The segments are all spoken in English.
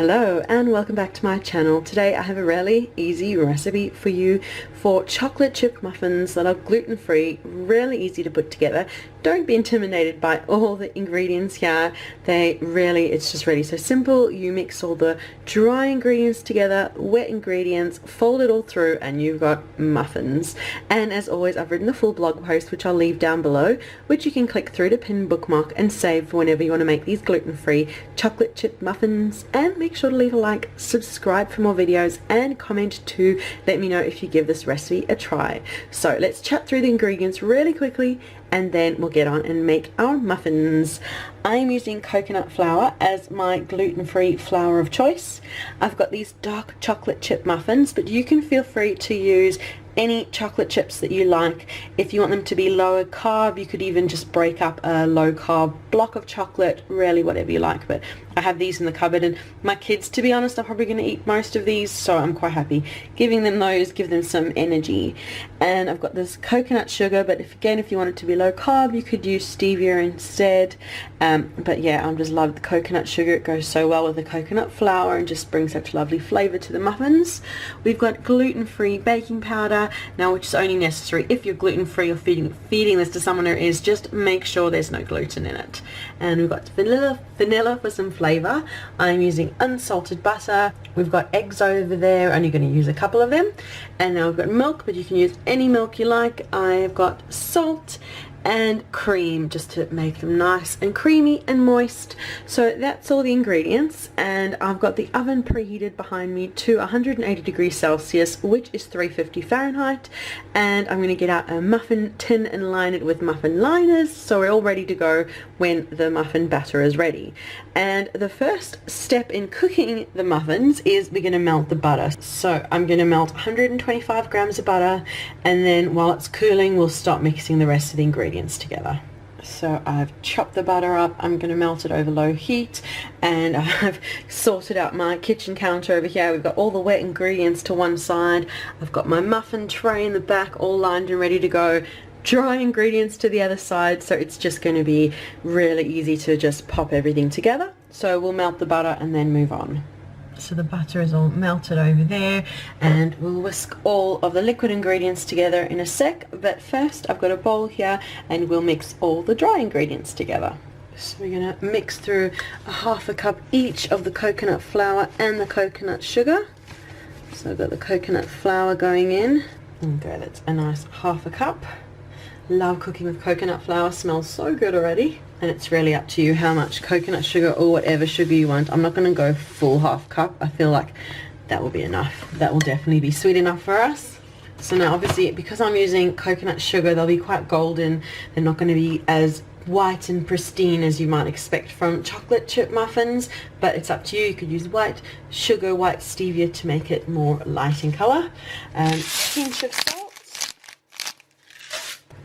Hello and welcome back to my channel. Today I have a really easy recipe for you for chocolate chip muffins that are gluten-free, really easy to put together. Don't be intimidated by all the ingredients here. It's just really so simple. You mix all the dry ingredients together, wet ingredients, fold it all through, and you've got muffins. And as always, I've written a full blog post which I'll leave down below, which you can click through to pin bookmark and save for whenever you want to make these gluten-free chocolate chip muffins. And make sure to leave a like, subscribe for more videos, and comment to let me know if you give this recipe a try. So let's chat through the ingredients really quickly and then we'll get on and make our muffins. I'm using coconut flour as my gluten-free flour of choice. I've got these dark chocolate chip muffins, but you can feel free to use any chocolate chips that you like. If you want them to be lower carb, you could even just break up a low carb block of chocolate, really whatever you like. But I have these in the cupboard, and my kids, to be honest, are probably going to eat most of these, so I'm quite happy giving them those, give them some energy. And I've got this coconut sugar, but if you want it to be low carb, you could use stevia instead. But yeah, I just love the coconut sugar. It goes so well with the coconut flour and just brings such lovely flavor to the muffins. We've got gluten-free baking powder now, which is only necessary if you're gluten-free or feeding this to someone who is. Just make sure there's no gluten in it. And we've got vanilla for some flavor. I'm using unsalted butter. We've got eggs over there, only going to use a couple of them. And now we've got milk, but you can use any milk you like. I've got salt and cream just to make them nice and creamy and moist. So that's all the ingredients, and I've got the oven preheated behind me to 180 degrees Celsius, which is 350 Fahrenheit, and I'm going to get out a muffin tin and line it with muffin liners, so we're all ready to go when the muffin batter is ready. And the first step in cooking the muffins is we're going to melt the butter. So I'm going to melt 125 grams of butter, and then while it's cooling we'll start mixing the rest of the ingredients together. So I've chopped the butter up. I'm going to melt it over low heat, and I've sorted out my kitchen counter over here. We've got all the wet ingredients to one side. I've got my muffin tray in the back all lined and ready to go. Dry ingredients to the other side, so it's just going to be really easy to just pop everything together. So we'll melt the butter and then move on. So the butter is all melted over there, and we'll whisk all of the liquid ingredients together in a sec, but first I've got a bowl here and we'll mix all the dry ingredients together. So we're going to mix through a half a cup each of the coconut flour and the coconut sugar. So I've got the coconut flour going in. Okay, that's a nice half a cup. Love cooking with coconut flour, smells so good already. And it's really up to you how much coconut sugar or whatever sugar you want. I'm not going to go full half cup. I feel like that will be enough. That will definitely be sweet enough for us. So now obviously because I'm using coconut sugar, they'll be quite golden. They're not going to be as white and pristine as you might expect from chocolate chip muffins, but it's up to you. You could use white sugar, white stevia to make it more light in color. Pinch of salt.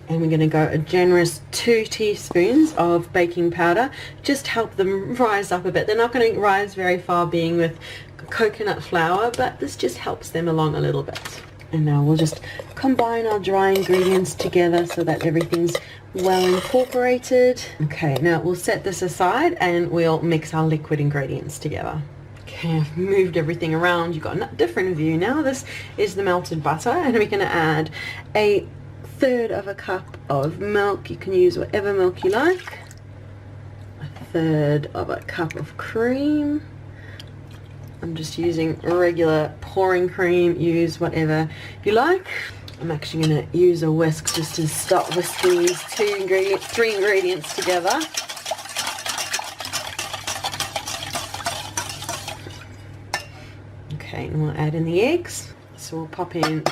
And we're going to go a generous 2 teaspoons of baking powder. Just help them rise up a bit. They're not going to rise very far being with coconut flour, but this just helps them along a little bit. And now we'll just combine our dry ingredients together so that everything's well incorporated. Okay, now we'll set this aside and we'll mix our liquid ingredients together. Okay, I've moved everything around. You've got a different view now. This is the melted butter, and we're going to add a third of a cup of milk. You can use whatever milk you like. A third of a cup of cream. I'm just using regular pouring cream. Use whatever you like. I'm actually going to use a whisk just to start whisking these three ingredients together. Okay, and we'll add in the eggs. So we'll pop in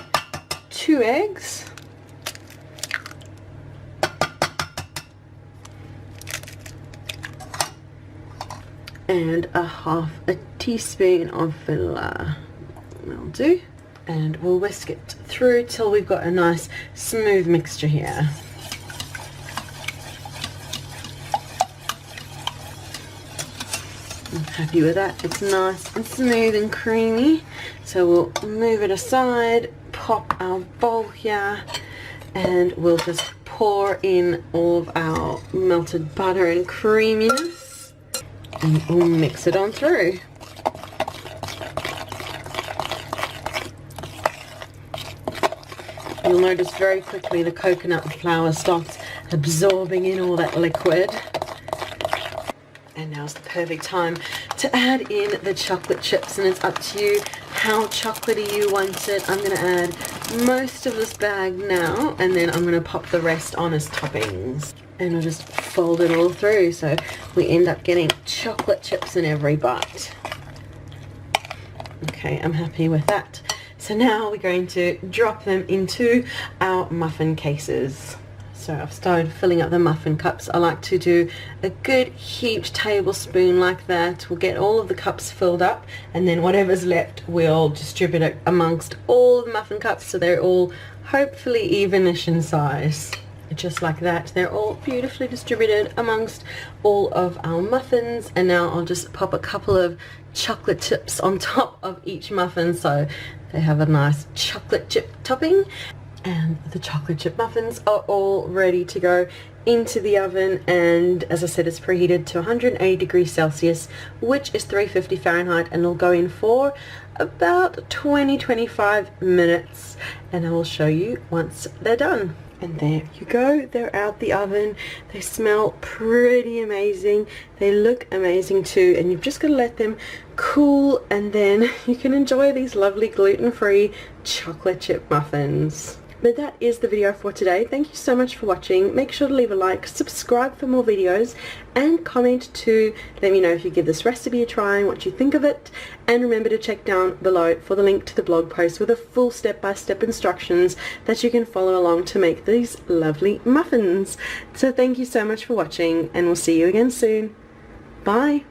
2 eggs. And a half a teaspoon of vanilla will do, and we'll whisk it through till we've got a nice smooth mixture here. I'm happy with that. It's nice and smooth and creamy, so we'll move it aside, pop our bowl here, and we'll just pour in all of our melted butter and creaminess. And we'll mix it on through. You'll notice very quickly the coconut flour starts absorbing in all that liquid. And now's the perfect time to add in the chocolate chips, and it's up to you how chocolatey you want it. I'm going to add most of this bag now, and then I'm going to pop the rest on as toppings. And I'll just fold it all through so we end up getting chocolate chips in every bite. Okay, I'm happy with that. So now we're going to drop them into our muffin cases. So I've started filling up the muffin cups. I like to do a good huge tablespoon like that. We'll get all of the cups filled up, and then whatever's left we'll distribute it amongst all of the muffin cups so they're all hopefully evenish in size. Just like that. They're all beautifully distributed amongst all of our muffins, and now I'll just pop a couple of chocolate chips on top of each muffin so they have a nice chocolate chip topping. And the chocolate chip muffins are all ready to go into the oven, and as I said, it's preheated to 180 degrees Celsius, which is 350 Fahrenheit, and it'll go in for about 20-25 minutes, and I will show you once they're done. And there you go, they're out the oven. They smell pretty amazing, they look amazing too, and you've just got to let them cool, and then you can enjoy these lovely gluten-free chocolate chip muffins. But that is the video for today. Thank you so much for watching. Make sure to leave a like, subscribe for more videos, and comment to let me know if you give this recipe a try and what you think of it. And remember to check down below for the link to the blog post with a full step-by-step instructions that you can follow along to make these lovely muffins. So thank you so much for watching, and we'll see you again soon. Bye!